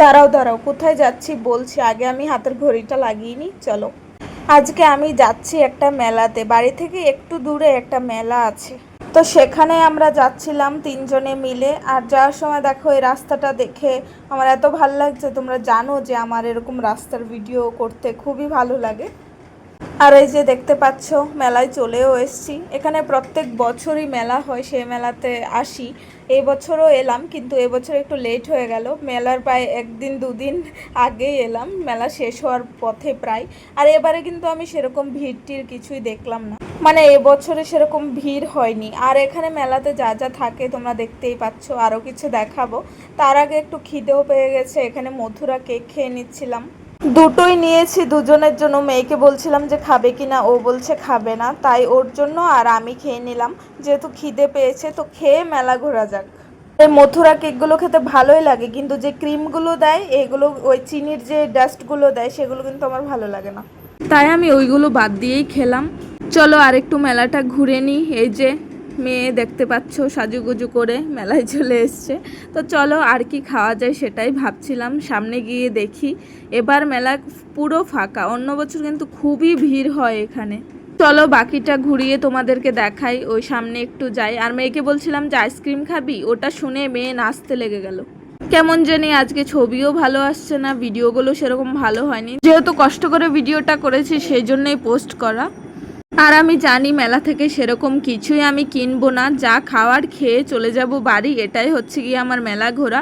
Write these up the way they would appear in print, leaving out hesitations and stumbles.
দাঁড়াও দাঁড়াও, কোথায় যাচ্ছি বলছি, আগে আমি হাতের ঘড়িটা লাগিয়ে নিই। চলো, আজকে আমি যাচ্ছি একটা মেলাতে। বাড়ি থেকে একটু দূরে একটা মেলা আছে, তো সেখানে আমরা যাচ্ছিলাম তিনজনে মিলে। আর যাওয়ার সময় দেখো এই রাস্তাটা দেখে আমার এত ভালো লাগছে। তোমরা জানো যে আমার এরকম রাস্তার ভিডিও করতে খুবই ভালো লাগে। আর এই যে দেখতে পাচ্ছ, মেলায় চলেও এসেছি। এখানে প্রত্যেক বছরই মেলা হয়, সেই মেলাতে আসি। এই বছরও এলাম, কিন্তু এবছর একটু লেট হয়ে গেল। মেলার প্রায় একদিন দুদিন আগেই এলাম, মেলা শেষ হওয়ার পথে প্রায়। আর এবারে কিন্তু আমি সেরকম ভিড়টির কিছুই দেখলাম না, মানে এবছরে সেরকম ভিড় হয়নি। আর এখানে মেলাতে যা যা থাকে তোমরা দেখতেই পাচ্ছ, আরও কিছু দেখাবো। তার আগে একটু খিদেও পেয়ে গেছে, এখানে মথুরা কেক খেয়ে নিচ্ছিলাম। দুটোই নিয়েছি দুজনের জন্য। মেয়েকে বলছিলাম যে খাবে কি না, ও বলছে খাবে না, তাই ওর জন্য আর আমি খেয়ে নিলাম। যেহেতু খিদে পেয়েছে তো খেয়ে মেলা ঘোরা যাক। এই মথুরা কেকগুলো খেতে ভালোই লাগে, কিন্তু যে ক্রিমগুলো দেয় এগুলো, ওই চিনির যে ডাস্টগুলো দেয় সেগুলো কিন্তু আমার ভালো লাগে না, তাই আমি ওইগুলো বাদ দিয়েই খেলাম। চলো আর একটু মেলাটা ঘুরে নিই। এই যে মেয়ে দেখতে পাচ্ছ সাজুগুজু করে মেলায় চলে এসছে। তো চলো আর কি খাওয়া যায় সেটাই ভাবছিলাম, সামনে গিয়ে দেখি। এবার মেলা পুরো ফাঁকা, অন্য বছর কিন্তু খুবই ভিড় হয় এখানে। চলো বাকিটা ঘুরিয়ে তোমাদেরকে দেখাই। ওই সামনে একটু যাই। আর মেয়েকে বলছিলাম যে আইসক্রিম খাবি, ওটা শুনে মেয়ে নাচতে লেগে গেল। কেমন জানি আজকে ছবিও ভালো আসছে না, ভিডিওগুলো সেরকম ভালো হয়নি। যেহেতু কষ্ট করে ভিডিওটা করেছি সেই জন্যই পোস্ট করা। আর আমি জানি মেলা থেকে সেরকম কিছুই আমি কিনবো না, যা খাওয়ার খেয়ে চলে যাব বাড়ি। এটাই হচ্ছে গিয়ে আমার মেলা ঘোরা।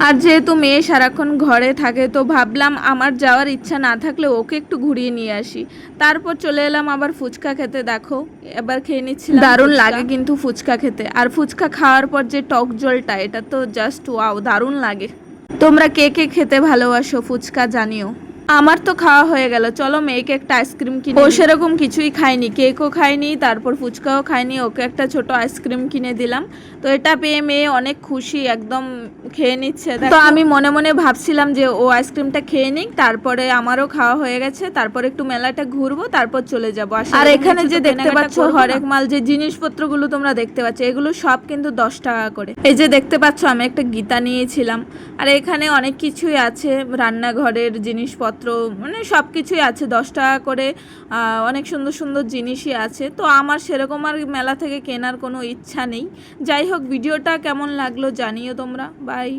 আর যেহেতু মেয়ে সারাক্ষণ ঘরে থাকে, তো ভাবলাম আমার যাওয়ার ইচ্ছা না থাকলে ওকে একটু ঘুরিয়ে নিয়ে আসি। তারপর চলে এলাম আবার ফুচকা খেতে। দেখো এবার খেয়ে নিচ্ছি, দারুণ লাগে কিন্তু ফুচকা খেতে। আর ফুচকা খাওয়ার পর যে টক জলটা, এটা তো জাস্ট ওয়াও, দারুণ লাগে। তোমরা কে কে খেতে ভালোবাসো ফুচকা জানিও। আমার তো খাওয়া হয়ে গেল। চলো মেয়েকে একটা আইসক্রিম কিনে। ও সেরকম কিছুই খায়নি, কেকও খায়নি, তারপর ফুচকাও খায়নি। ওকে একটা ছোট আইসক্রিম কিনে দিলাম। তো এটা পেয়ে মেয়ে অনেক খুশি, একদম খেয়ে নিচ্ছে। তো আমি মনে মনে ভাবছিলাম যে ও আইসক্রিমটা খেয়ে নিক, তারপরে আমারও খাওয়া হয়ে গেছে, তারপর একটু মেলাটা ঘুরবো, তারপর চলে যাবো। আর এখানে যে দেখতে পাচ্ছ হরেক মাল, যে জিনিসপত্রগুলো তোমরা দেখতে পাচ্ছ, এগুলো সব কিন্তু 10 টাকা করে। এই যে দেখতে পাচ্ছ আমি একটা গীতা নিয়েছিলাম। আর এখানে অনেক কিছুই আছে, রান্নাঘরের জিনিসপত্র, মানে সব কিছুই আছে 10 টাকা করে। অনেক সুন্দর সুন্দর জিনিসই আছে। তো আমার সেরকম আর মেলা থেকে কেনার কোনো ইচ্ছা নেই। যাই হোক, ভিডিওটা কেমন লাগলো জানিও তোমরা। বাই।